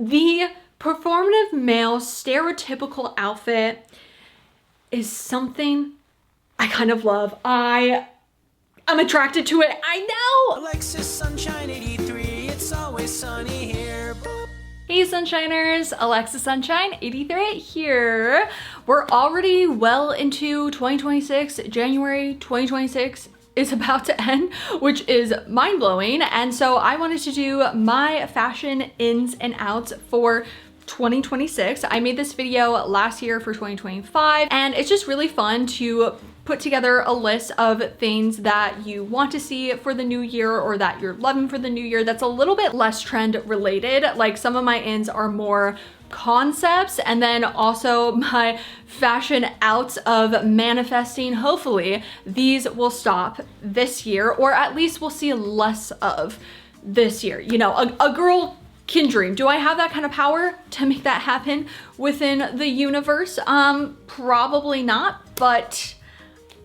The performative male stereotypical outfit is something I kind of love. I'm attracted to it. I know. Alexis Sunshine 83, it's always sunny here. Hey Sunshiners, Alexis Sunshine 83 here. We're already well into 2026. January 2026 is about to end, which is mind-blowing. And so I wanted to do my fashion ins and outs for 2026. I made this video last year for 2025, and it's just really fun to put together a list of things that you want to see for the new year or that you're loving for the new year that's a little bit less trend related. Like some of my ins are more concepts, and then also my fashion outs of manifesting. Hopefully these will stop this year, or at least we'll see less of this year. You know, a girl can dream. Do I have that kind of power to make that happen within the universe? Probably not, but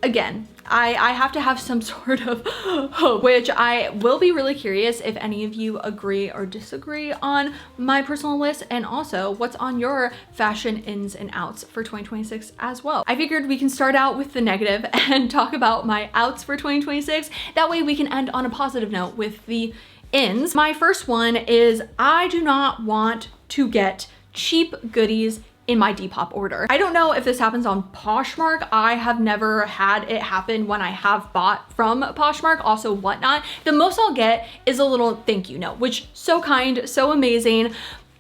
again, I have to have some sort of hope, which I will be really curious if any of you agree or disagree on my personal list, and also what's on your fashion ins and outs for 2026 as well. I figured we can start out with the negative and talk about my outs for 2026. That way we can end on a positive note with the ins. My first one is I do not want to get cheap goodies in my Depop order. I don't know if this happens on Poshmark. I have never had it happen when I have bought from Poshmark, also Whatnot. The most I'll get is a little thank you note, which so kind, so amazing,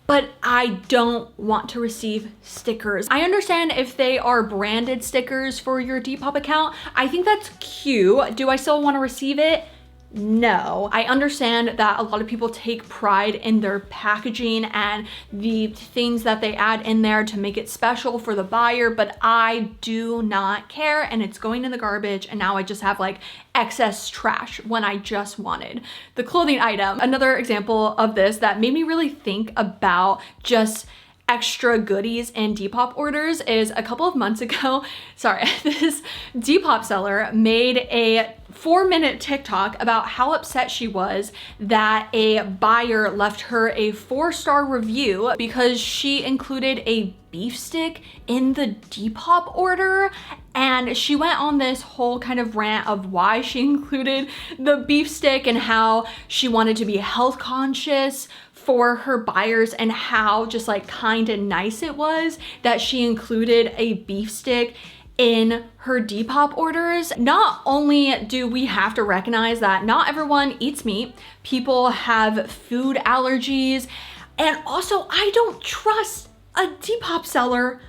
but I don't want to receive stickers. I understand if they are branded stickers for your Depop account. I think that's cute. Do I still want to receive it? No. I understand that a lot of people take pride in their packaging and the things that they add in there to make it special for the buyer, but I do not care, and it's going in the garbage, and now I just have like excess trash when I just wanted the clothing item. Another example of this that made me really think about just extra goodies in Depop orders is a couple of months ago, this Depop seller made a 4-minute TikTok about how upset she was that a buyer left her a 4-star review because she included a beef stick in the Depop order. And she went on this whole kind of rant of why she included the beef stick and how she wanted to be health conscious for her buyers, and how just like kind and nice it was that she included a beef stick in her Depop orders. Not only do we have to recognize that not everyone eats meat, people have food allergies, and also I don't trust a Depop seller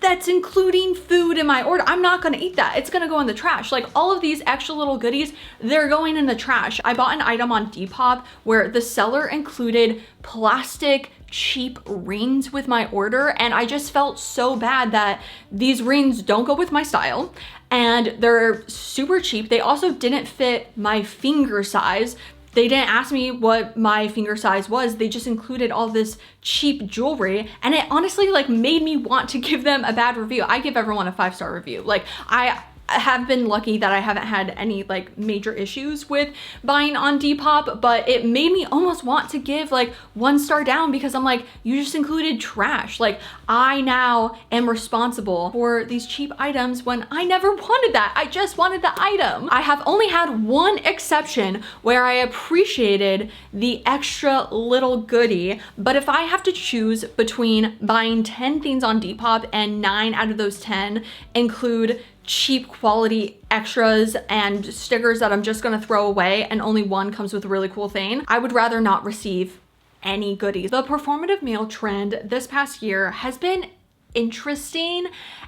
that's including food in my order. I'm not gonna eat that. It's gonna go in the trash. Like all of these extra little goodies, they're going in the trash. I bought an item on Depop where the seller included plastic cheap rings with my order, and I just felt so bad that these rings don't go with my style and they're super cheap. They also didn't fit my finger size. They didn't ask me what my finger size was. They just included all this cheap jewelry, and it honestly like made me want to give them a bad review. I give everyone a 5-star review. Like I have been lucky that I haven't had any like major issues with buying on Depop, but it made me almost want to give like 1 star down because I'm like, you just included trash. Like I now am responsible for these cheap items when I never wanted that. I just wanted the item. I have only had one exception where I appreciated the extra little goodie, but if I have to choose between buying 10 things on Depop and 9 out of those 10 include cheap quality extras and stickers that I'm just gonna throw away, and only one comes with a really cool thing, I would rather not receive any goodies. The performative male trend this past year has been interesting,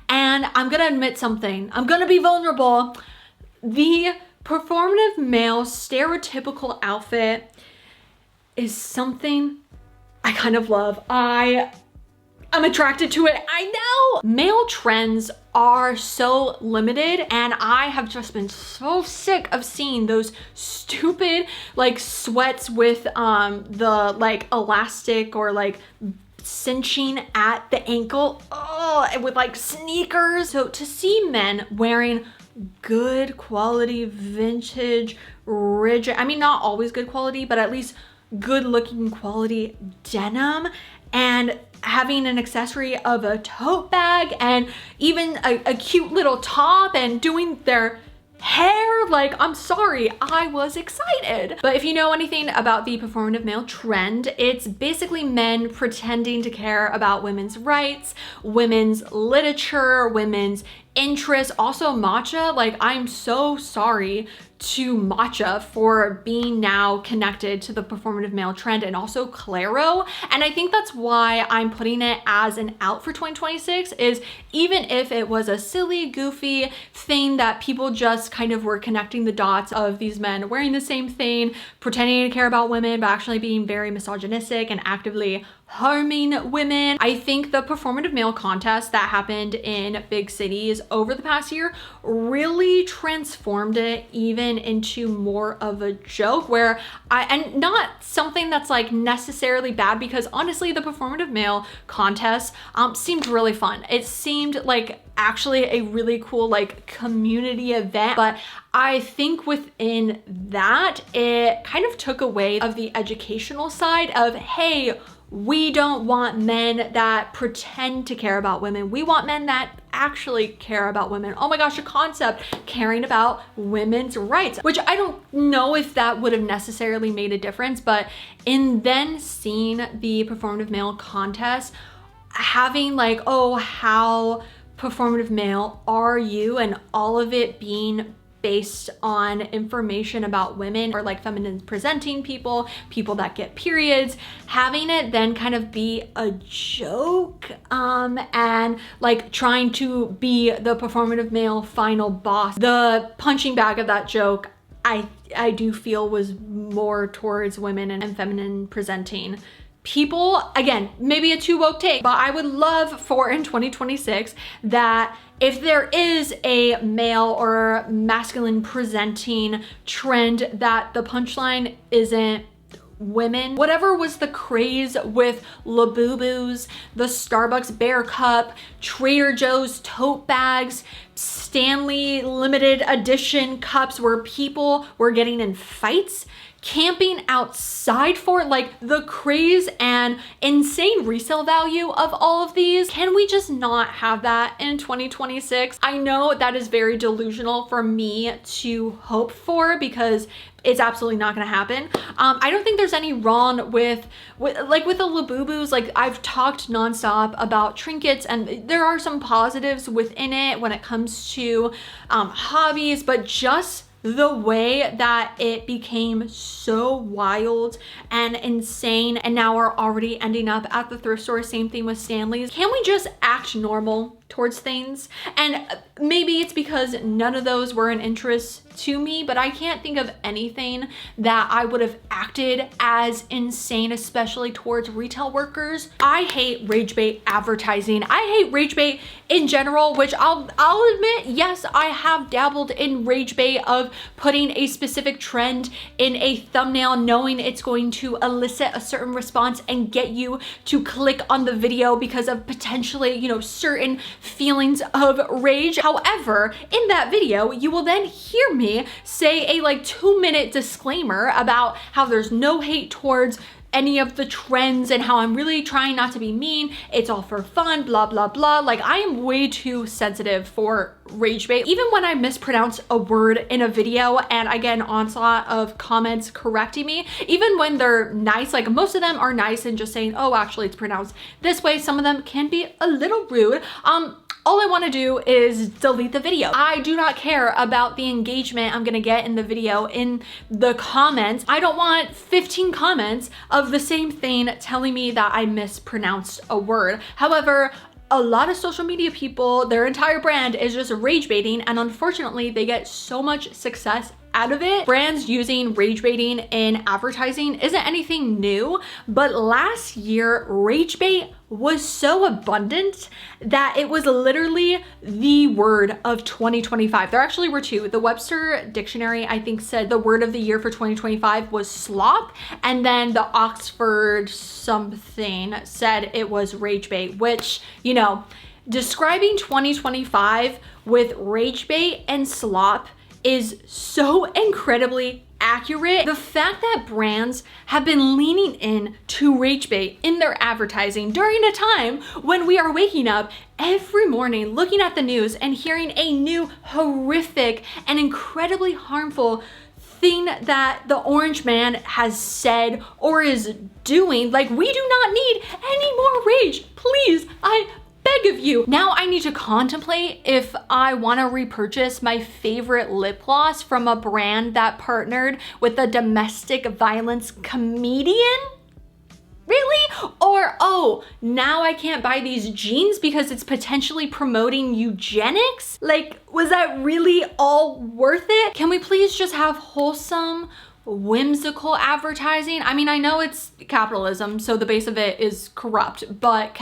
and I'm gonna admit something. I'm gonna be vulnerable. The performative male stereotypical outfit is something I kind of love. I'm attracted to it. I know. Male trends are so limited, and I have just been so sick of seeing those stupid like sweats with the like elastic or like cinching at the ankle, with like sneakers. So to see men wearing good quality vintage rigid, I mean not always good quality, but at least good looking quality denim and having an accessory of a tote bag and even a cute little top and doing their hair. Like, I'm sorry, I was excited. But if you know anything about the performative male trend, it's basically men pretending to care about women's rights, women's literature, women's interests, also matcha. Like, I'm so sorry to matcha for being now connected to the performative male trend, and also Claro. And I think that's why I'm putting it as an out for 2026, is even if it was a silly, goofy thing that people just kind of were connecting the dots of these men wearing the same thing, pretending to care about women, but actually being very misogynistic and actively harming women. I think the performative male contest that happened in big cities over the past year really transformed it even into more of a joke, where and not something that's like necessarily bad, because honestly the performative male contest seemed really fun. It seemed like actually a really cool like community event, but I think within that it kind of took away of the educational side of, hey, we don't want men that pretend to care about women. We want men that actually care about women. Oh my gosh, a concept, caring about women's rights, which I don't know if that would have necessarily made a difference, but in then seeing the performative male contest, having like, oh, how performative male are you, and all of it being based on information about women or like feminine presenting people, people that get periods, having it then kind of be a joke and like trying to be the performative male final boss. The punching bag of that joke, I do feel was more towards women and feminine presenting people. Again, maybe a too woke take, but I would love for in 2026 that if there is a male or masculine presenting trend, that the punchline isn't women. Whatever was the craze with Labubus, the Starbucks Bear Cup, Trader Joe's tote bags, Stanley limited edition cups where people were getting in fights, camping outside for like the craze and insane resale value of all of these. Can we just not have that in 2026? I know that is very delusional for me to hope for, because it's absolutely not gonna happen. I don't think there's any wrong with the Labubus. Like, I've talked nonstop about trinkets, and there are some positives within it when it comes to hobbies, but just the way that it became so wild and insane, and now we're already ending up at the thrift store. Same thing with Stanley's. Can we just act normal towards things? And maybe it's because none of those were an interest to me, but I can't think of anything that I would have acted as insane, especially towards retail workers. I hate rage bait advertising. I hate rage bait in general, which I'll admit, yes, I have dabbled in rage bait of putting a specific trend in a thumbnail, knowing it's going to elicit a certain response and get you to click on the video because of potentially, you know, certain feelings of rage. However, in that video, you will then hear me say a like 2-minute disclaimer about how there's no hate towards any of the trends and how I'm really trying not to be mean. It's all for fun, blah, blah, blah. Like, I am way too sensitive for rage bait. Even when I mispronounce a word in a video and I get an onslaught of comments correcting me, even when they're nice, like most of them are nice and just saying, oh, actually it's pronounced this way. Some of them can be a little rude. All I want to do is delete the video. I do not care about the engagement I'm gonna get in the video in the comments. I don't want 15 comments of the same thing telling me that I mispronounced a word. However, a lot of social media people, their entire brand is just rage baiting, and unfortunately they get so much success out of it. Brands using rage baiting in advertising isn't anything new, but last year rage bait was so abundant that it was literally the word of 2025. There actually were two. The Webster Dictionary, I think, said the word of the year for 2025 was slop, and then the Oxford something said it was rage bait, which, you know, describing 2025 with rage bait and slop is so incredibly accurate. The fact that brands have been leaning in to rage bait in their advertising during a time when we are waking up every morning looking at the news and hearing a new horrific and incredibly harmful thing that the orange man has said or is doing. Like, we do not need any more rage. Please, I beg of you. Now I need to contemplate if I want to repurchase my favorite lip gloss from a brand that partnered with a domestic violence comedian. Really? Or, oh, now I can't buy these jeans because it's potentially promoting eugenics? Like, was that really all worth it? Can we please just have wholesome, whimsical advertising? I mean, I know it's capitalism, so the base of it is corrupt, but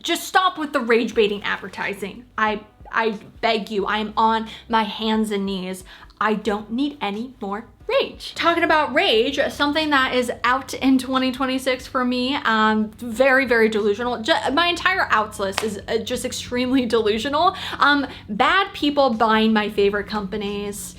just stop with the rage baiting advertising. I beg you, I am on my hands and knees. I don't need any more rage. Talking about rage, something that is out in 2026 for me, very, very delusional. My entire outs list is just extremely delusional. Bad people buying my favorite companies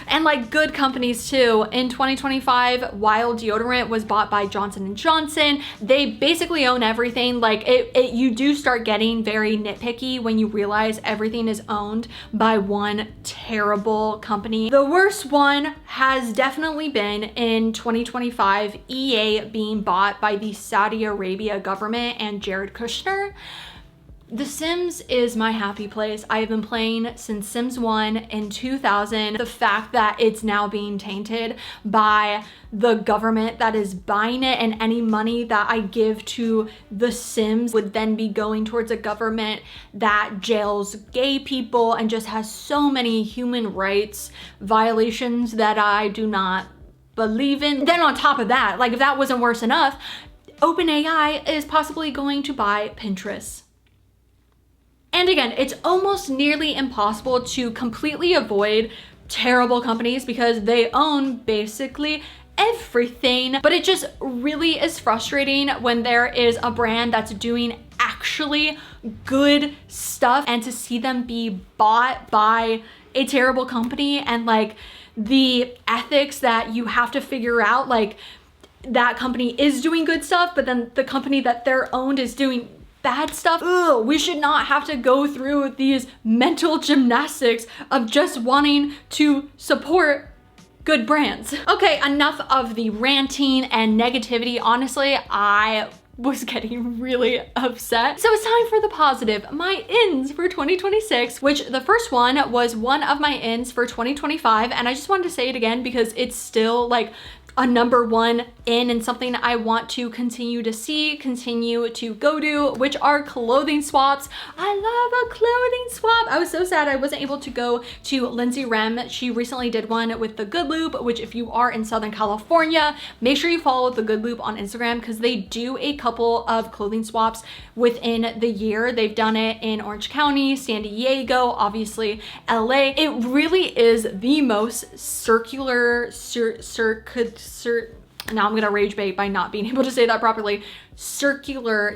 and like good companies too. In 2025, Wild Deodorant was bought by Johnson & Johnson. They basically own everything. Like you do start getting very nitpicky when you realize everything is owned by one terrible company. The worst one has definitely been in 2025, EA being bought by the Saudi Arabia government and Jared Kushner. The Sims is my happy place. I have been playing since Sims 1 in 2000. The fact that it's now being tainted by the government that is buying it, and any money that I give to The Sims would then be going towards a government that jails gay people and just has so many human rights violations that I do not believe in. Then on top of that, like if that wasn't worse enough, OpenAI is possibly going to buy Pinterest. And again, it's almost nearly impossible to completely avoid terrible companies because they own basically everything. But it just really is frustrating when there is a brand that's doing actually good stuff and to see them be bought by a terrible company, and like the ethics that you have to figure out, like that company is doing good stuff, but then the company that they're owned is doing bad stuff. Ugh, we should not have to go through these mental gymnastics of just wanting to support good brands. Okay, enough of the ranting and negativity. Honestly, I was getting really upset. So it's time for the positive, my ins for 2026, which the first one was one of my ins for 2025. And I just wanted to say it again because it's still like a number one in and something I want to continue to see, continue to go to, which are clothing swaps. I love a clothing swap. I was so sad I wasn't able to go to Lindsay Rem. She recently did one with the Good Loop, which if you are in Southern California, make sure you follow the Good Loop on Instagram because they do a couple of clothing swaps within the year. They've done it in Orange County, San Diego, obviously LA. It really is the most circular, now I'm gonna rage bait by not being able to say that properly. Circular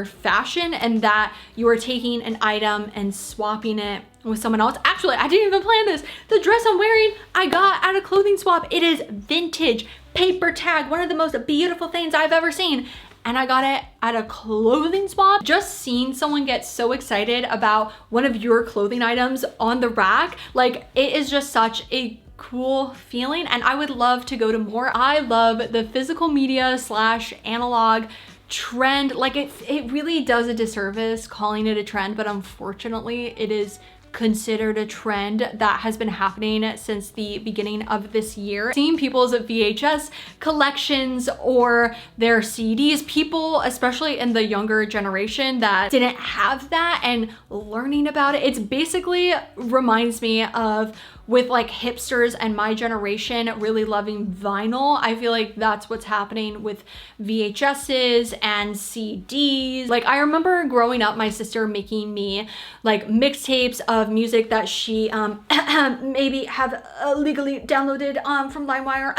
fashion, and that you are taking an item and swapping it with someone else. Actually, I didn't even plan this. The dress I'm wearing, I got at a clothing swap. It is vintage, paper tag, one of the most beautiful things I've ever seen. And I got it at a clothing swap. Just seeing someone get so excited about one of your clothing items on the rack, like it is just such a cool feeling, and I would love to go to more. I love the physical media / analog trend. Like it really does a disservice calling it a trend, but unfortunately it is considered a trend that has been happening since the beginning of this year. Seeing people's VHS collections or their CDs, people, especially in the younger generation that didn't have that, and learning about it. It's basically reminds me of with like hipsters and my generation really loving vinyl. I feel like that's what's happening with VHSs and CDs. Like I remember growing up, my sister making me like mixtapes of music that she maybe have illegally downloaded from LimeWire,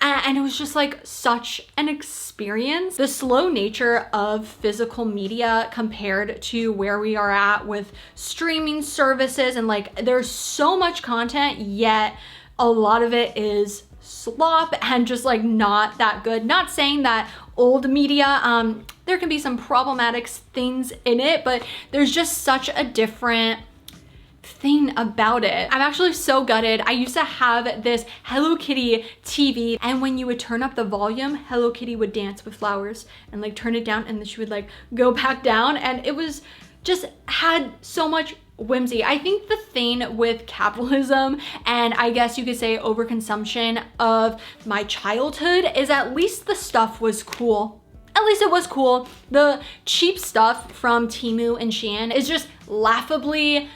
and it was just like such an experience. The slow nature of physical media compared to where we are at with streaming services, and like there's so much content, yet a lot of it is slop and just like not that good. Not saying that old media, there can be some problematic things in it, but there's just such a different thing about it. I'm actually so gutted. I used to have this Hello Kitty TV, and when you would turn up the volume, Hello Kitty would dance with flowers and like turn it down, and then she would like go back down, and it was just had so much whimsy. I think the thing with capitalism, and I guess you could say overconsumption of my childhood, is at least the stuff was cool. At least it was cool. The cheap stuff from Temu and Shein is just laughably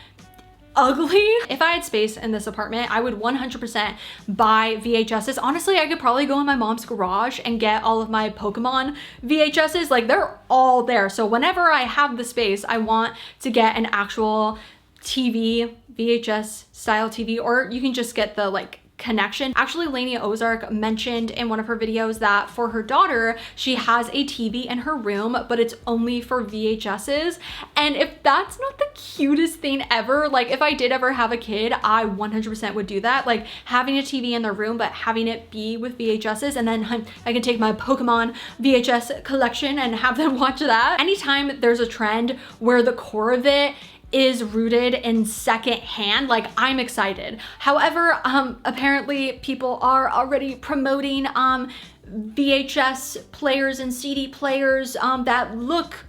ugly. If I had space in this apartment, I would 100% buy VHSs. Honestly, I could probably go in my mom's garage and get all of my Pokemon VHSs. Like, they're all there. So whenever I have the space, I want to get an actual TV, VHS style TV, or you can just get the like connection. Actually, Lainey Ozark mentioned in one of her videos that for her daughter, she has a TV in her room, but it's only for VHSs. And if that's not the cutest thing ever, like if I did ever have a kid, I 100% would do that. Like having a TV in their room, but having it be with VHSs, and then I can take my Pokemon VHS collection and have them watch that. Anytime there's a trend where the core of it is rooted in secondhand, like I'm excited. However, apparently people are already promoting VHS players and CD players that look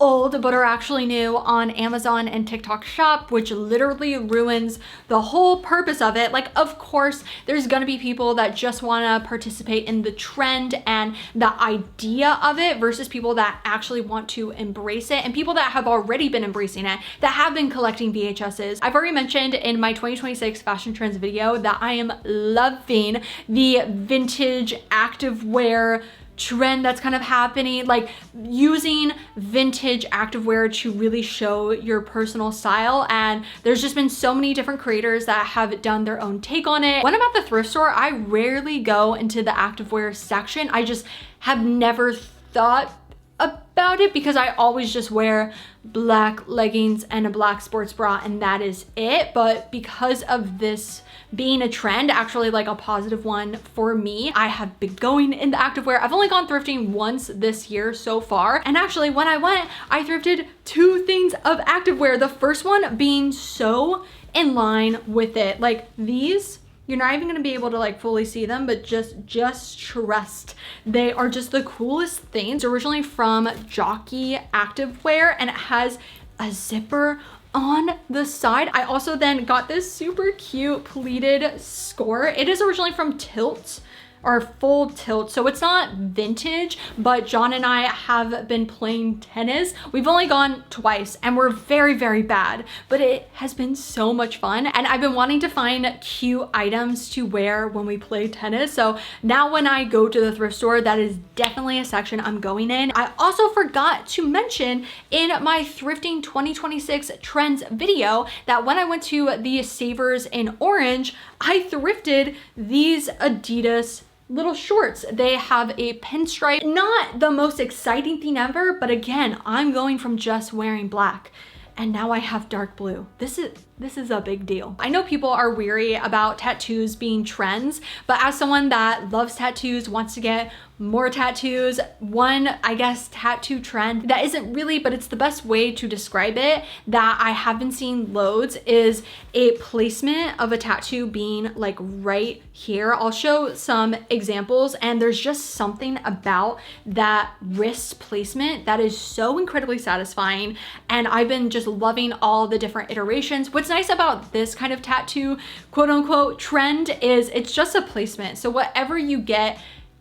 old but are actually new on Amazon and TikTok Shop, which literally ruins the whole purpose of it. Like, of course, there's gonna be people that just wanna participate in the trend and the idea of it versus people that actually want to embrace it, and people that have already been embracing it, that have been collecting VHSs. I've already mentioned in my 2026 fashion trends video that I am loving the vintage activewear trend that's kind of happening, like using vintage activewear to really show your personal style. And there's just been so many different creators that have done their own take on it. When I'm at the thrift store, I rarely go into the activewear section. I just have never thought about it because I always just wear black leggings and a black sports bra, and that is it. But because of this being a trend, actually like a positive one for me, I have been going in the activewear. I've only gone thrifting once this year so far, and actually when I went, I thrifted 2 things of activewear. The first one being so in line with it. Like these, you're not even gonna be able to like fully see them, but just trust. They are just the coolest things. Originally from Jockey Activewear, and it has a zipper on the side. I also then got this super cute pleated score. It is originally from Tilt, or Full Tilt, so it's not vintage, but John and I have been playing tennis. We've only gone twice and we're very, very bad, but it has been so much fun, and I've been wanting to find cute items to wear when we play tennis. So now when I go to the thrift store, that is definitely a section I'm going in. I also forgot to mention in my thrifting 2026 trends video that when I went to the Savers in Orange, I thrifted these Adidas little shorts. They have a pinstripe. Not the most exciting thing ever, but again, I'm going from just wearing black and now I have dark blue. This is a big deal. I know people are weary about tattoos being trends, but as someone that loves tattoos, wants to get more tattoos, one, I guess, tattoo trend that isn't really, but it's the best way to describe it, that I have been seeing loads, is a placement of a tattoo being like right here. I'll show some examples, and there's just something about that wrist placement that is so incredibly satisfying, and I've been just loving all the different iterations. What's nice about this kind of tattoo, quote unquote, trend is it's just a placement. So whatever you get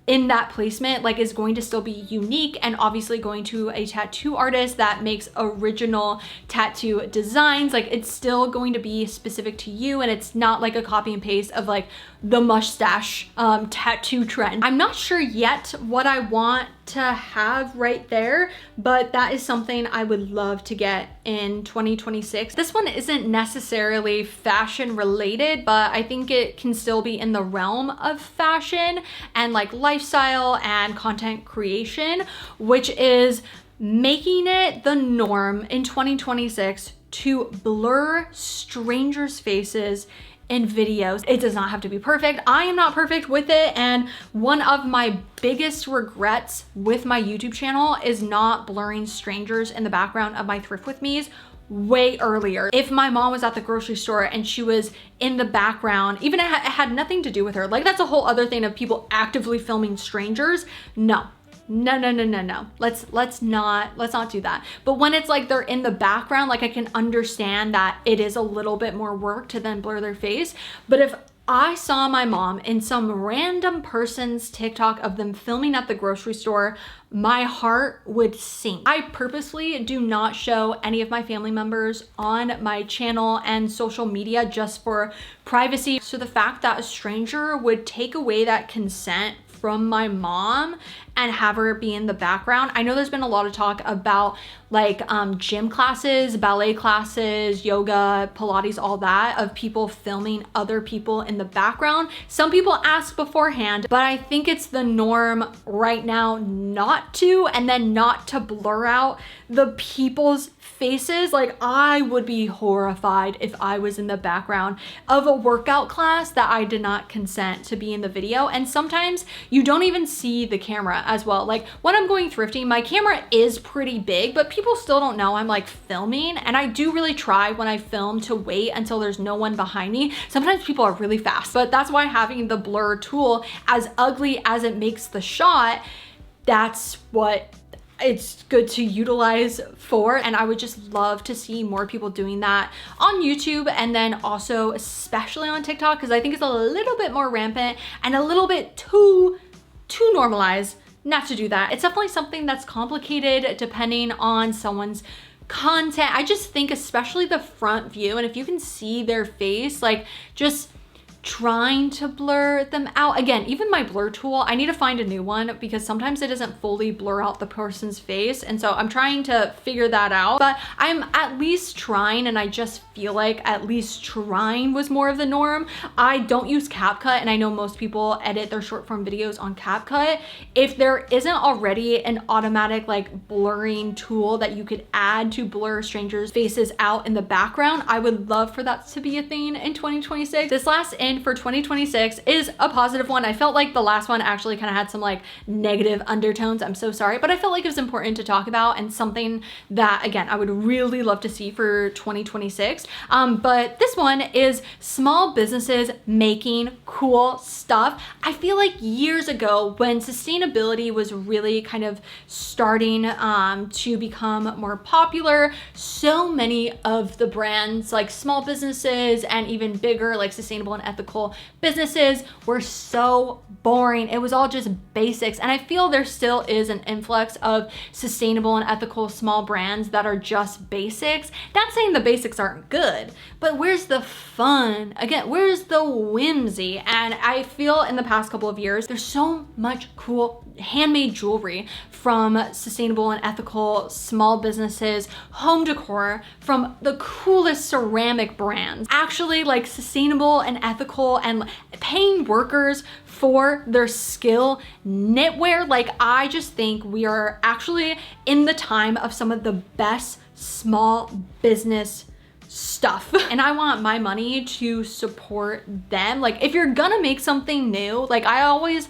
in that placement like is going to still be unique, and obviously going to a tattoo artist that makes original tattoo designs, like it's still going to be specific to you, and it's not like a copy and paste of like the mustache tattoo trend. I'm not sure yet what I want to have right there, but that is something I would love to get in 2026. This one isn't necessarily fashion related, but I think it can still be in the realm of fashion and like lifestyle and content creation, which is making it the norm in 2026 to blur strangers' faces in videos. It does not have to be perfect. I am not perfect with it. And one of my biggest regrets with my YouTube channel is not blurring strangers in the background of my thrift with me's way earlier. If my mom was at the grocery store and she was in the background, even it had nothing to do with her. Like, that's a whole other thing of people actively filming strangers. No. Let's not do that. But when it's like they're in the background, like I can understand that it is a little bit more work to then blur their face. But if I saw my mom in some random person's TikTok of them filming at the grocery store, my heart would sink. I purposely do not show any of my family members on my channel and social media just for privacy. So the fact that a stranger would take away that consent from my mom and have her be in the background. I know there's been a lot of talk about like gym classes, ballet classes, yoga, Pilates, all that, of people filming other people in the background. Some people ask beforehand, but I think it's the norm right now not to, and then not to blur out the people's faces. Like, I would be horrified if I was in the background of a workout class that I did not consent to be in the video. And sometimes you don't even see the camera as well. Like, when I'm going thrifting, my camera is pretty big, but people still don't know I'm like filming. And I do really try when I film to wait until there's no one behind me. Sometimes people are really fast, but that's why having the blur tool, as ugly as it makes the shot, that's what it's good to utilize for. And I would just love to see more people doing that on YouTube, and then also especially on TikTok, because I think it's a little bit more rampant and a little bit too normalized not to do that. It's definitely something that's complicated depending on someone's content. I just think especially the front view, and if you can see their face, like just trying to blur them out. Again, even my blur tool, I need to find a new one because sometimes it doesn't fully blur out the person's face. And so I'm trying to figure that out, but I'm at least trying, and I just feel like at least trying was more of the norm. I don't use CapCut, and I know most people edit their short form videos on CapCut. If there isn't already an automatic like blurring tool that you could add to blur strangers' faces out in the background, I would love for that to be a thing in 2026. This last in for 2026 is a positive one. I felt like the last one actually kind of had some like negative undertones. I'm so sorry, but I felt like it was important to talk about and something that, again, I would really love to see for 2026. But this one is small businesses making cool stuff. I feel like years ago when sustainability was really kind of starting to become more popular, so many of the brands, like small businesses and even bigger, like sustainable and ethical businesses, were so boring. It was all just basics. And I feel there still is an influx of sustainable and ethical small brands that are just basics. Not saying the basics aren't good, but where's the fun? Again, where's the whimsy? And I feel in the past couple of years, there's so much cool handmade jewelry from sustainable and ethical small businesses, home decor from the coolest ceramic brands, actually like sustainable and ethical and paying workers for their skill, knitwear. Like, I just think we are actually in the time of some of the best small business stuff, and I want my money to support them. Like, if you're gonna make something new, like I always,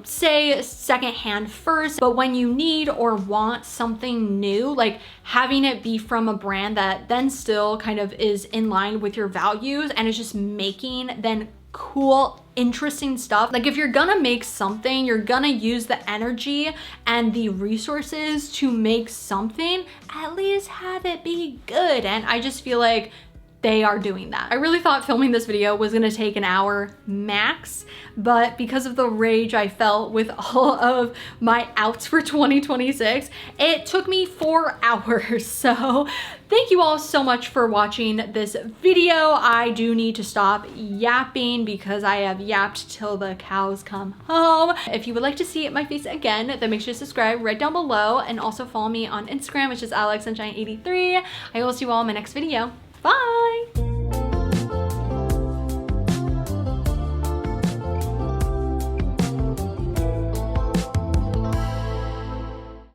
say secondhand first, but when you need or want something new, like having it be from a brand that then still kind of is in line with your values and is just making then cool, interesting stuff. Like, if you're gonna make something, you're gonna use the energy and the resources to make something, at least have it be good. And I just feel like they are doing that. I really thought filming this video was gonna take an hour max, but because of the rage I felt with all of my outs for 2026, it took me 4 hours. So thank you all so much for watching this video. I do need to stop yapping because I have yapped till the cows come home. If you would like to see my face again, then make sure to subscribe right down below, and also follow me on Instagram, which is alexsunshine83. I will see you all in my next video. Bye!